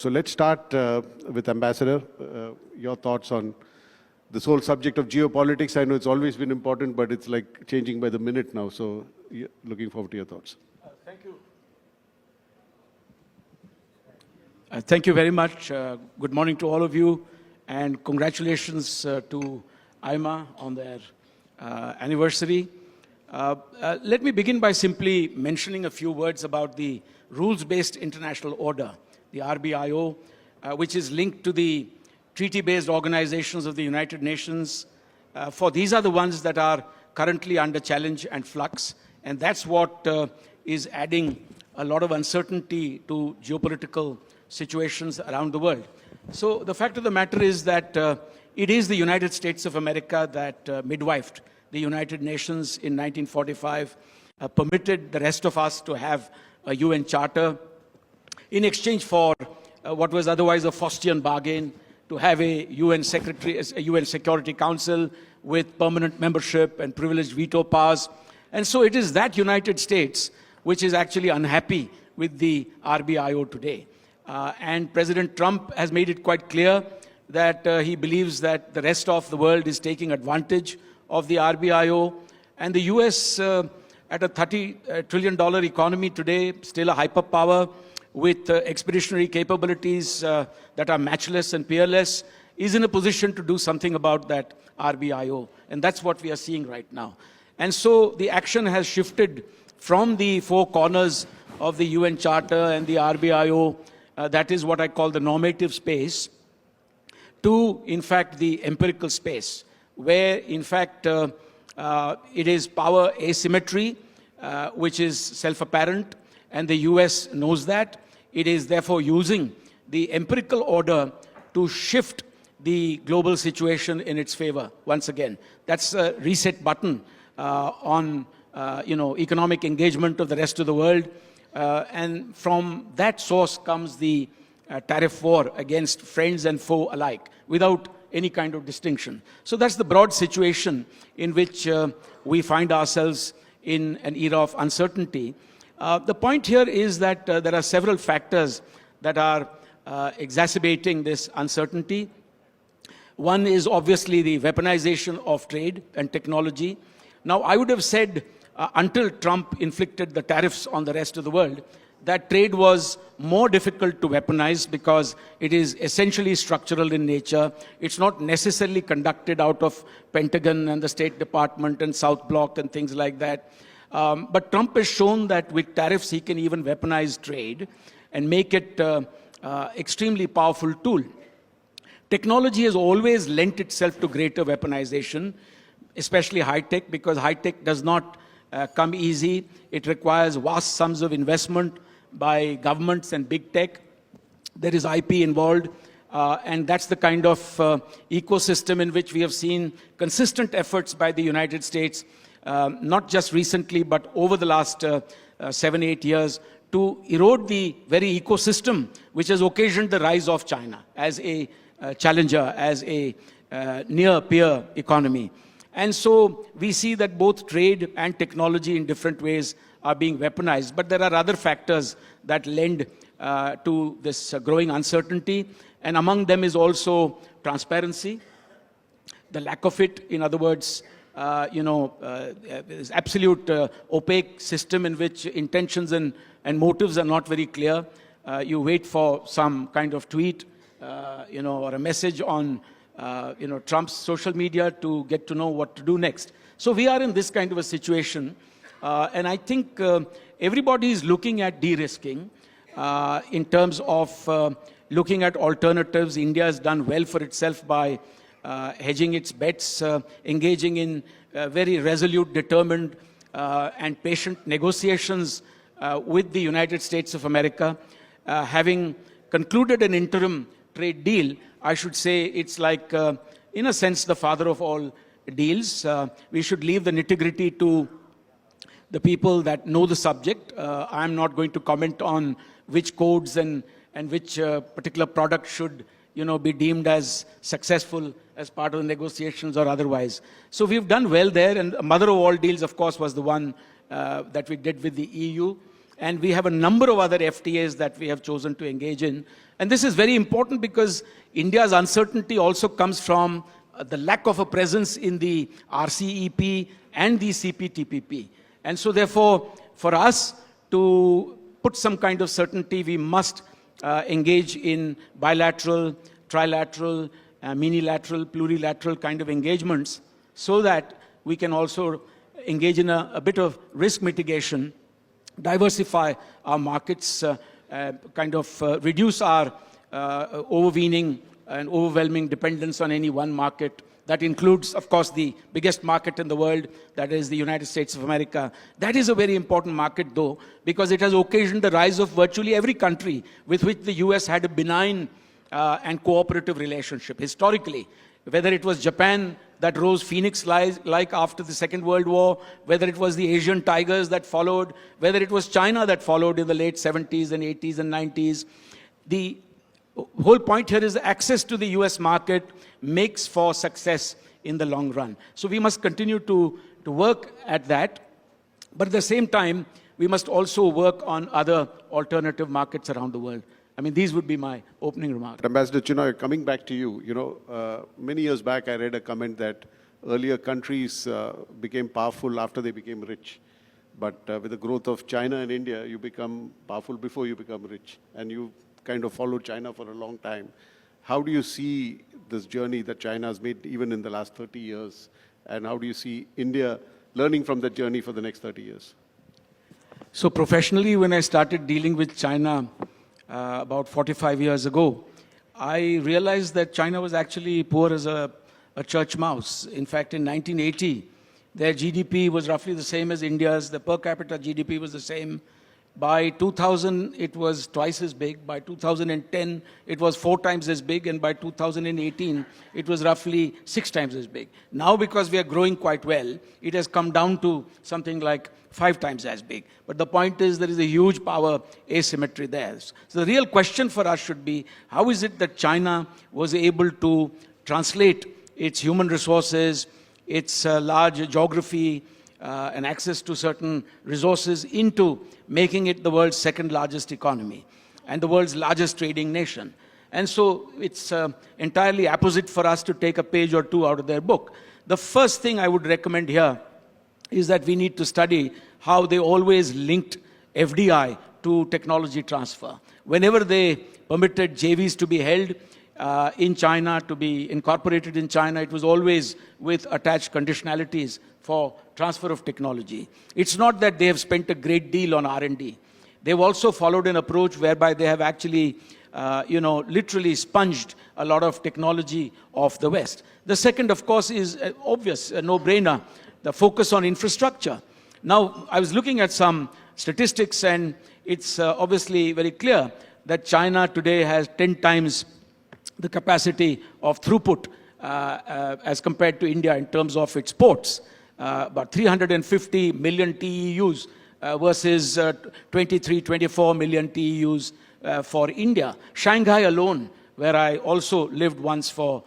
So let's start with Ambassador. Your thoughts on this whole subject of geopolitics. I know it's always been important, but it's like changing by the minute now. So looking forward to your thoughts. Thank you. Thank you very much. Good morning to all of you, and congratulations to IMA on their anniversary. Let me begin by simply mentioning a few words about the rules-based international order, the RBIO, which is linked to the treaty-based organizations of the United Nations. For these are the ones that are currently under challenge and flux, and that's what is adding a lot of uncertainty to geopolitical situations around the world. So the fact of the matter is that it is the United States of America that midwifed the United Nations in 1945, permitted the rest of us to have a UN Charter in exchange for what was otherwise a Faustian bargain, to have a UN Security Council with permanent membership and privileged veto powers. And so it is that United States which is actually unhappy with the RBIO today. And President Trump has made it quite clear that he believes that the rest of the world is taking advantage of the RBIO. And the US, at a $30 trillion economy today, still a hyperpower with expeditionary capabilities that are matchless and peerless, is in a position to do something about that RBIO. And that's what we are seeing right now. And so the action has shifted from the four corners of the UN Charter and the RBIO, that is what I call the normative space, to, in fact, the empirical space, where, in fact, it is power asymmetry, which is self-apparent, and the US knows that. It is therefore using the empirical order to shift the global situation in its favor once again. That's a reset button on economic engagement of the rest of the world. And from that source comes the tariff war against friends and foe alike, without any kind of distinction. So that's the broad situation in which we find ourselves in an era of uncertainty. The point here is that there are several factors that are exacerbating this uncertainty. One is obviously the weaponization of trade and technology. Now, I would have said until Trump inflicted the tariffs on the rest of the world, that trade was more difficult to weaponize because it is essentially structural in nature. It's not necessarily conducted out of Pentagon and the State Department and South Bloc and things like that. But Trump has shown that with tariffs he can even weaponize trade and make it extremely powerful tool. Technology has always lent itself to greater weaponization, especially high-tech, because high-tech does not come easy. It requires vast sums of investment by governments and big tech. There is IP involved, and that's the kind of ecosystem in which we have seen consistent efforts by the United States, not just recently, but over the last 7-8 years, to erode the very ecosystem which has occasioned the rise of China as a challenger, as a near-peer economy. And so we see that both trade and technology in different ways are being weaponized. But there are other factors that lend to this growing uncertainty. And among them is also transparency, the lack of it. In other words, this absolute opaque system in which intentions and motives are not very clear. You wait for some kind of tweet, or a message on Trump's social media to get to know what to do next. So we are in this kind of a situation. And I think everybody is looking at de-risking in terms of looking at alternatives. India has done well for itself by hedging its bets, engaging in very resolute, determined, and patient negotiations with the United States of America. Having concluded an interim trade deal, I should say it's like, in a sense, the father of all deals. We should leave the nitty-gritty to the people that know the subject. I'm not going to comment on which codes and which particular product should be deemed as successful as part of the negotiations or otherwise. So we've done well there, and mother of all deals, of course, was the one that we did with the EU. And we have a number of other FTAs that we have chosen to engage in. And this is very important because India's uncertainty also comes from the lack of a presence in the RCEP and the CPTPP. And so therefore, for us to put some kind of certainty, we must engage in bilateral, trilateral, minilateral, plurilateral kind of engagements so that we can also engage in a bit of risk mitigation, diversify our markets, reduce our overweening and overwhelming dependence on any one market. That includes, of course, the biggest market in the world, that is the United States of America. That is a very important market, though, because it has occasioned the rise of virtually every country with which the US had a benign and cooperative relationship. Historically, whether it was Japan that rose phoenix-like after the Second World War, whether it was the Asian tigers that followed, whether it was China that followed in the late 70s and 80s and 90s. The whole point here is access to the US market makes for success in the long run. So we must continue to work at that. But at the same time, we must also work on other alternative markets around the world. I mean, these would be my opening remarks. Ambassador Chinoy, coming back to you, many years back I read a comment that earlier countries became powerful after they became rich. But with the growth of China and India, you become powerful before you become rich. And you kind of followed China for a long time. How do you see this journey that China has made even in the last 30 years? And how do you see India learning from that journey for the next 30 years? So professionally, when I started dealing with China about 45 years ago, I realized that China was actually poor as a church mouse. In fact, in 1980, their GDP was roughly the same as India's. The per capita GDP was the same. By 2000, it was twice as big. By 2010, it was 4 times as big. And by 2018, it was roughly 6 times as big. Now, because we are growing quite well, it has come down to something like 5 times as big. But the point is there is a huge power asymmetry there. So the real question for us should be, how is it that China was able to translate its human resources, its large geography, and access to certain resources into making it the world's second largest economy and the world's largest trading nation. And so it's entirely opposite for us to take a page or two out of their book. The first thing I would recommend here is that we need to study how they always linked FDI to technology transfer. Whenever they permitted JVs to be held in China, to be incorporated in China, it was always with attached conditionalities for transfer of technology. It's not that they have spent a great deal on R&D. They've also followed an approach whereby they have actually, literally sponged a lot of technology of the West. The second, of course, is obvious, a no-brainer, the focus on infrastructure. Now, I was looking at some statistics, and it's obviously very clear that China today has 10 times the capacity of throughput as compared to India in terms of its ports. About 350 million TEUs versus 23, 24 million TEUs for India. Shanghai alone, where I also lived once for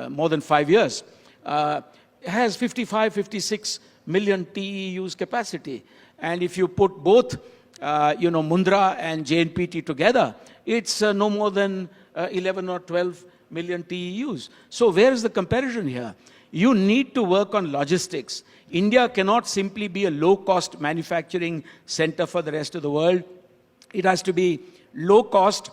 more than 5 years, has 55, 56 million TEUs capacity. And if you put both, Mundra and JNPT together, it's no more than 11 or 12 million TEUs. So where is the comparison here? You need to work on logistics. India cannot simply be a low-cost manufacturing center for the rest of the world. It has to be low-cost,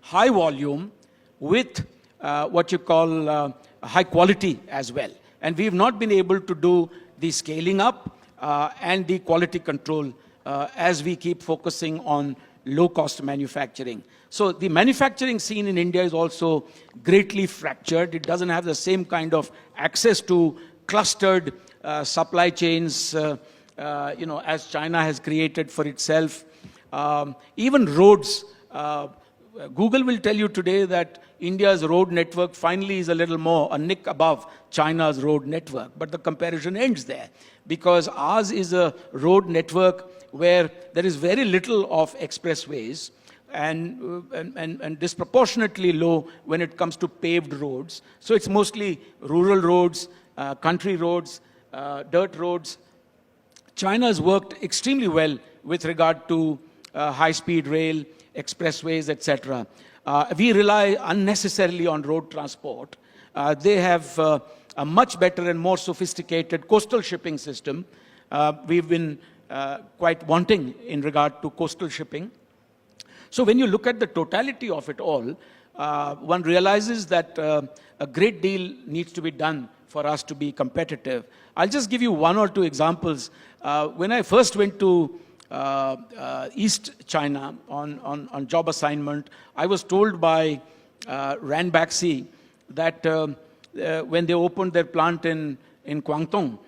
high volume, with what you call high quality as well. And we've not been able to do the scaling up and the quality control as we keep focusing on low-cost manufacturing. So the manufacturing scene in India is also greatly fractured. It doesn't have the same kind of access to clustered supply chains, as China has created for itself. Even roads. Google will tell you today that India's road network finally is a little more, a nick above China's road network. But the comparison ends there, because ours is a road network where there is very little of expressways and disproportionately low when it comes to paved roads. So it's mostly rural roads, country roads, dirt roads. China has worked extremely well with regard to high-speed rail, expressways, etc. We rely unnecessarily on road transport. They have a much better and more sophisticated coastal shipping system. We've been quite wanting in regard to coastal shipping. So when you look at the totality of it all, one realizes that a great deal needs to be done for us to be competitive. I'll just give you one or two examples. When I first went to East China on job assignment, I was told by Ranbaxy that when they opened their plant in Guangdong,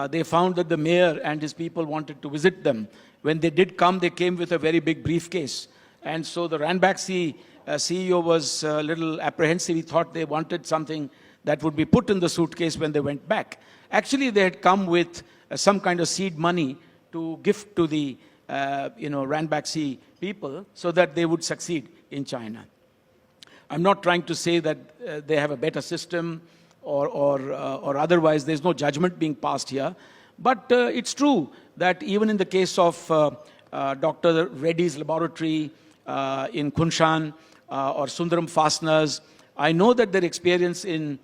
they found that the mayor and his people wanted to visit them. When they did come, they came with a very big briefcase. And so the Ranbaxy CEO was a little apprehensive. He thought they wanted something that would be put in the suitcase when they went back. Actually, they had come with some kind of seed money to gift to the Ranbaxy people so that they would succeed in China. I'm not trying to say that they have a better system or otherwise. There's no judgment being passed here. But it's true that even in the case of Dr. Reddy's laboratory in Kunshan or Sundaram Fasteners, I know that their experience in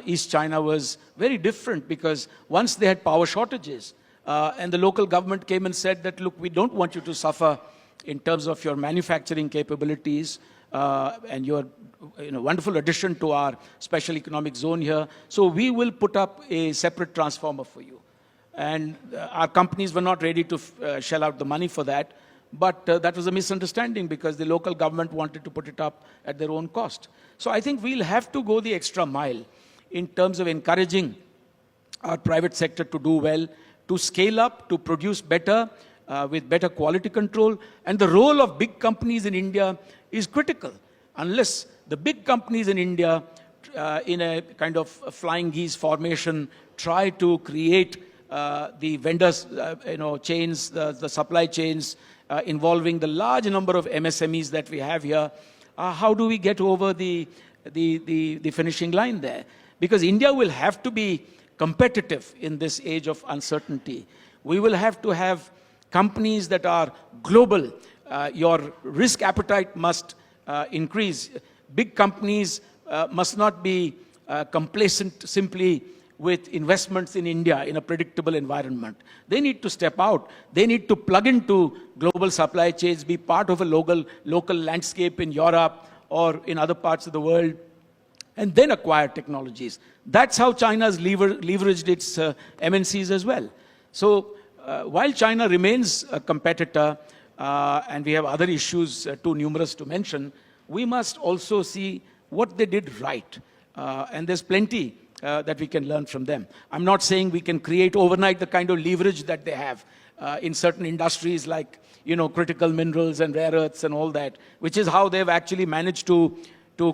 East China was very different, because once they had power shortages and the local government came and said that, look, we don't want you to suffer in terms of your manufacturing capabilities and your wonderful addition to our special economic zone here. So we will put up a separate transformer for you. And our companies were not ready to shell out the money for that. But that was a misunderstanding, because the local government wanted to put it up at their own cost. So I think we'll have to go the extra mile in terms of encouraging our private sector to do well, to scale up, to produce better, with better quality control. And the role of big companies in India is critical. Unless the big companies in India, in a kind of flying geese formation, try to create the vendors, chains, the supply chains, involving the large number of MSMEs that we have here, how do we get over the finishing line there? Because India will have to be competitive in this age of uncertainty. We will have to have companies that are global. Your risk appetite must increase. Big companies must not be complacent simply with investments in India in a predictable environment. They need to step out. They need to plug into global supply chains, be part of a local landscape in Europe or in other parts of the world, and then acquire technologies. That's how China's leveraged its MNCs as well. So while China remains a competitor, and we have other issues too numerous to mention, we must also see what they did right. And there's plenty that we can learn from them. I'm not saying we can create overnight the kind of leverage that they have in certain industries like, critical minerals and rare earths and all that, which is how they've actually managed to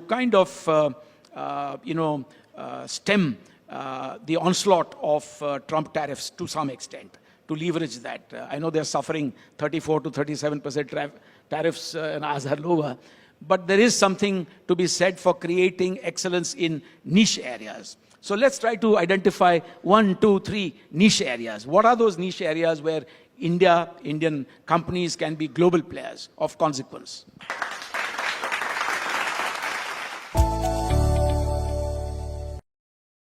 kind of, stem the onslaught of Trump tariffs to some extent, to leverage that. I know they're suffering 34 to 37% tariffs in Azhar Lower, but there is something to be said for creating excellence in niche areas. So let's try to identify 1, 2, 3 niche areas. What are those niche areas where Indian companies can be global players of consequence?